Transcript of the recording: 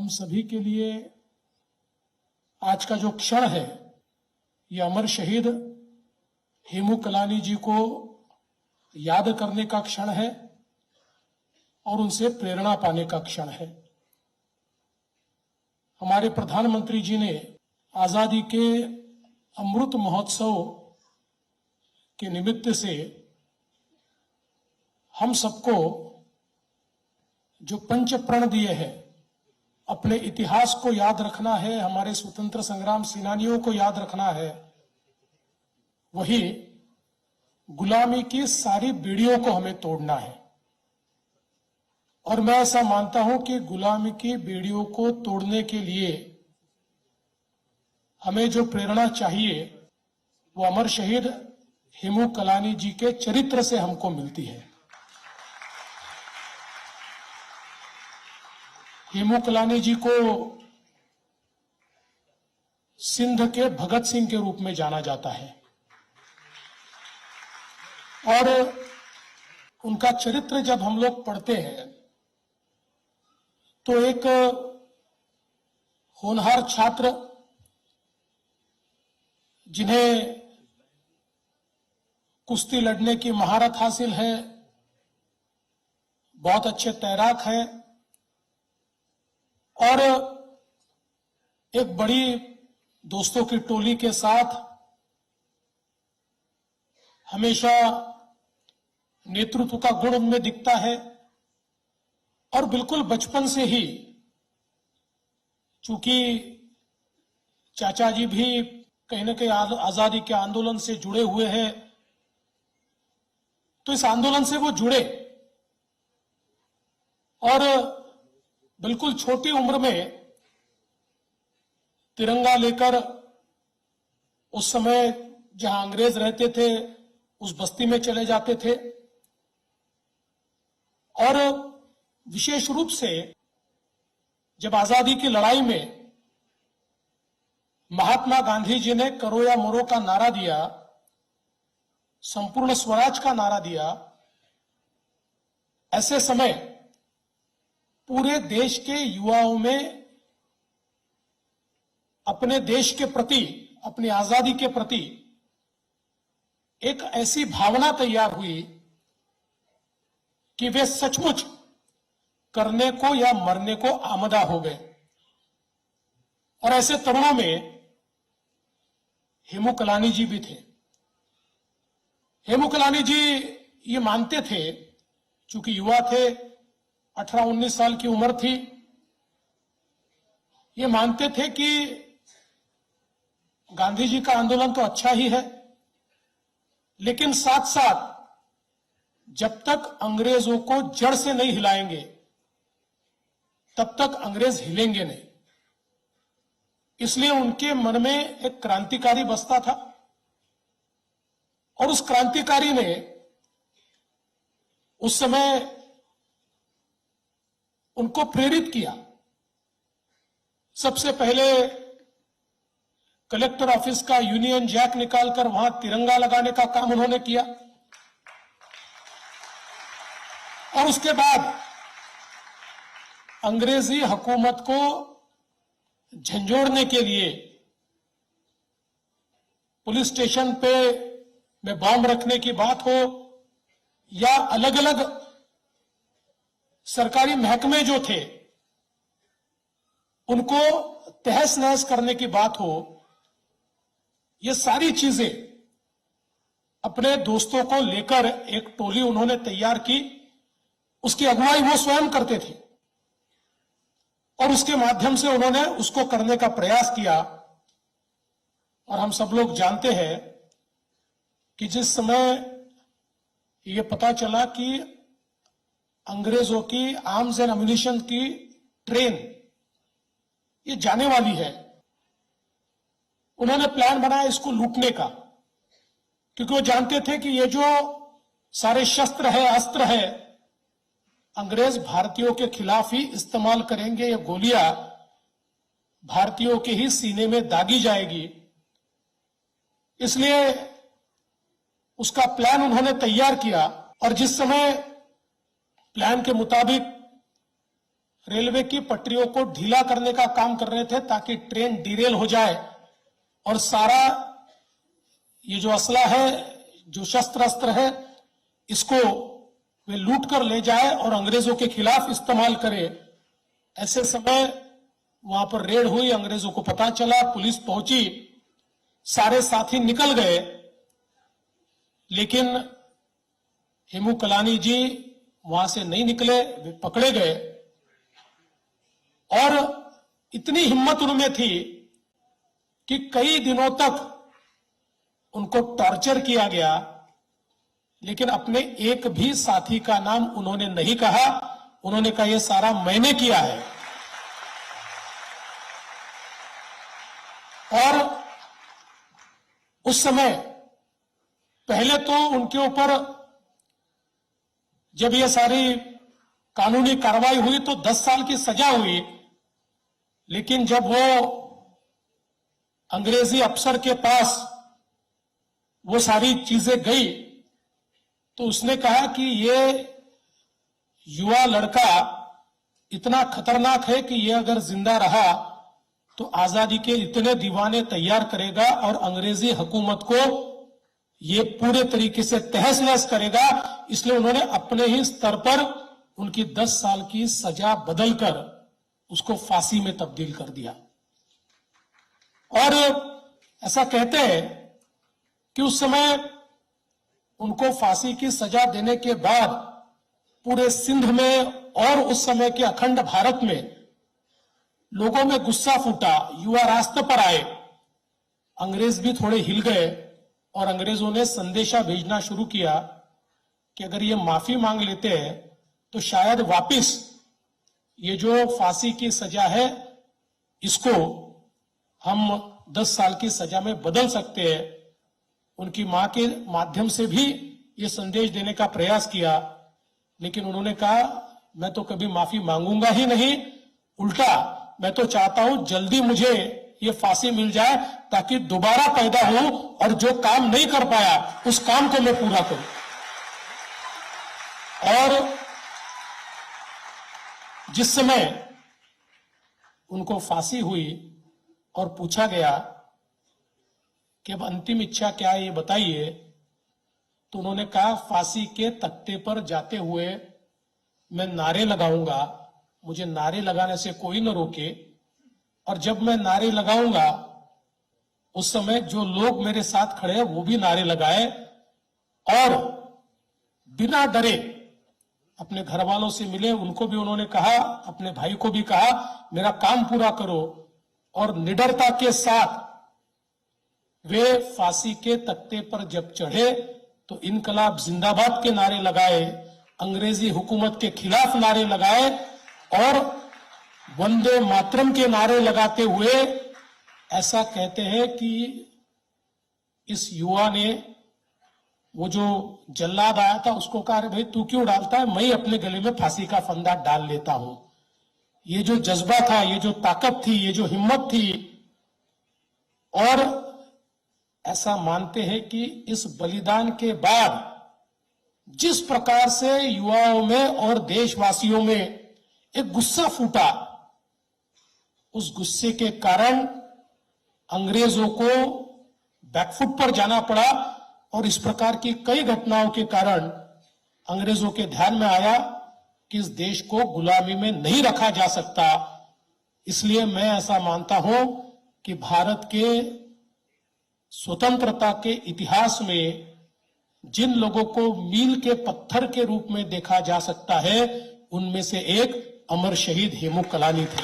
हम सभी के लिए आज का जो क्षण है, ये अमर शहीद हेमू कलानी जी को याद करने का क्षण है और उनसे प्रेरणा पाने का क्षण है। हमारे प्रधानमंत्री जी ने आजादी के अमृत महोत्सव के निमित्त से हम सबको जो पंच प्रण दिए हैं, अपने इतिहास को याद रखना है, हमारे स्वतंत्र संग्राम सेनानियों को याद रखना है, वही गुलामी की सारी बेड़ियों को हमें तोड़ना है। और मैं ऐसा मानता हूं कि गुलामी की बेड़ियों को तोड़ने के लिए हमें जो प्रेरणा चाहिए वो अमर शहीद हेमू कलानी जी के चरित्र से हमको मिलती है। हेमू कलानी जी को सिंध के भगत सिंह के रूप में जाना जाता है और उनका चरित्र जब हम लोग पढ़ते हैं तो एक होनहार छात्र जिन्हें कुश्ती लड़ने की महारत हासिल है, बहुत अच्छे तैराक हैं और एक बड़ी दोस्तों की टोली के साथ हमेशा नेतृत्व का गुण उनमें दिखता है। और बिल्कुल बचपन से ही, चूंकि चाचा जी भी कहीं न कहीं आजादी के आंदोलन से जुड़े हुए हैं, तो इस आंदोलन से वो जुड़े और बिल्कुल छोटी उम्र में तिरंगा लेकर उस समय जहां अंग्रेज रहते थे उस बस्ती में चले जाते थे। और विशेष रूप से जब आजादी की लड़ाई में महात्मा गांधी जी ने करो या मरो का नारा दिया, संपूर्ण स्वराज का नारा दिया, ऐसे समय पूरे देश के युवाओं में अपने देश के प्रति, अपनी आजादी के प्रति एक ऐसी भावना तैयार हुई कि वे सचमुच करने को या मरने को आमदा हो गए। और ऐसे तरुणों में हेमू कलानी जी भी थे। हेमू कलानी जी ये मानते थे, चूंकि युवा थे, 18-19 साल की उम्र थी, ये मानते थे कि गांधी जी का आंदोलन तो अच्छा ही है, लेकिन साथ साथ जब तक अंग्रेजों को जड़ से नहीं हिलाएंगे तब तक अंग्रेज हिलेंगे नहीं। इसलिए उनके मन में एक क्रांतिकारी बसता था और उस क्रांतिकारी ने उस समय उनको प्रेरित किया। सबसे पहले कलेक्टर ऑफिस का यूनियन जैक निकालकर वहां तिरंगा लगाने का काम उन्होंने किया और उसके बाद अंग्रेजी हुकूमत को झंझोड़ने के लिए पुलिस स्टेशन पे में बम रखने की बात हो या अलग अलग सरकारी महकमे जो थे उनको तहस नहस करने की बात हो, ये सारी चीजें अपने दोस्तों को लेकर एक टोली उन्होंने तैयार की। उसकी अगुवाई वो स्वयं करते थे और उसके माध्यम से उन्होंने उसको करने का प्रयास किया। और हम सब लोग जानते हैं कि जिस समय ये पता चला कि अंग्रेजों की आर्म्स एंड एम्युनिशन की ट्रेन ये जाने वाली है, उन्होंने प्लान बनाया इसको लूटने का, क्योंकि वो जानते थे कि ये जो सारे शस्त्र है, अस्त्र है, अंग्रेज भारतीयों के खिलाफ ही इस्तेमाल करेंगे। ये गोलियां भारतीयों के ही सीने में दागी जाएगी। इसलिए उसका प्लान उन्होंने तैयार किया और जिस समय प्लान के मुताबिक रेलवे की पटरियों को ढीला करने का काम कर रहे थे ताकि ट्रेन डिरेल हो जाए और सारा ये जो असला है, जो शस्त्र अस्त्र है, इसको वे लूट कर ले जाए और अंग्रेजों के खिलाफ इस्तेमाल करे। ऐसे समय वहां पर रेड हुई, अंग्रेजों को पता चला, पुलिस पहुंची, सारे साथी निकल गए, लेकिन हेमू कलानी जी वहां से नहीं निकले, वे पकड़े गए। और इतनी हिम्मत उनमें थी कि कई दिनों तक उनको टॉर्चर किया गया, लेकिन अपने एक भी साथी का नाम उन्होंने नहीं कहा। उन्होंने कहा यह सारा मैंने किया है। और उस समय पहले तो उनके ऊपर जब यह सारी कानूनी कार्रवाई हुई तो 10 साल की सजा हुई, लेकिन जब वो अंग्रेजी अफसर के पास वो सारी चीजें गई तो उसने कहा कि ये युवा लड़का इतना खतरनाक है कि ये अगर जिंदा रहा तो आजादी के इतने दीवाने तैयार करेगा और अंग्रेजी हुकूमत को ये पूरे तरीके से तहस नहस करेगा। इसलिए उन्होंने अपने ही स्तर पर उनकी 10 साल की सजा बदलकर उसको फांसी में तब्दील कर दिया। और ऐसा कहते हैं कि उस समय उनको फांसी की सजा देने के बाद पूरे सिंध में और उस समय के अखंड भारत में लोगों में गुस्सा फूटा, युवा रास्ते पर आए, अंग्रेज भी थोड़े हिल गए और अंग्रेजों ने संदेशा भेजना शुरू किया कि अगर ये माफी मांग लेते हैं तो शायद वापिस ये जो फांसी की सजा है इसको हम 10 साल की सजा में बदल सकते हैं। उनकी मां के माध्यम से भी ये संदेश देने का प्रयास किया, लेकिन उन्होंने कहा मैं तो कभी माफी मांगूंगा ही नहीं, उल्टा मैं तो चाहता हूं जल्दी मुझे ये फांसी मिल जाए ताकि दोबारा पैदा हो और जो काम नहीं कर पाया उस काम को मैं पूरा करूं। और जिस समय उनको फांसी हुई और पूछा गया कि अब अंतिम इच्छा क्या है ये बताइए, तो उन्होंने कहा फांसी के तख्ते पर जाते हुए मैं नारे लगाऊंगा, मुझे नारे लगाने से कोई न रोके, और जब मैं नारे लगाऊंगा उस समय जो लोग मेरे साथ खड़े हैं वो भी नारे लगाए और बिना डरे अपने घर वालों से मिले, उनको भी उन्होंने कहा, अपने भाई को भी कहा मेरा काम पूरा करो, और निडरता के साथ वे फांसी के तख्ते पर जब चढ़े तो इनकलाब जिंदाबाद के नारे लगाए, अंग्रेजी हुकूमत के खिलाफ नारे लगाए और वंदे मातरम के नारे लगाते हुए ऐसा कहते हैं कि इस युवा ने, वो जो जल्लाद आया था उसको कहा भाई तू क्यों डालता है, मैं अपने गले में फांसी का फंदा डाल लेता हूं। ये जो जज्बा था, ये जो ताकत थी, ये जो हिम्मत थी, और ऐसा मानते हैं कि इस बलिदान के बाद जिस प्रकार से युवाओं में और देशवासियों में एक गुस्सा फूटा, उस गुस्से के कारण अंग्रेजों को बैकफुट पर जाना पड़ा और इस प्रकार की कई घटनाओं के कारण अंग्रेजों के ध्यान में आया कि इस देश को गुलामी में नहीं रखा जा सकता। इसलिए मैं ऐसा मानता हूं कि भारत के स्वतंत्रता के इतिहास में जिन लोगों को मील के पत्थर के रूप में देखा जा सकता है उनमें से एक अमर शहीद हेमू कलानी थे।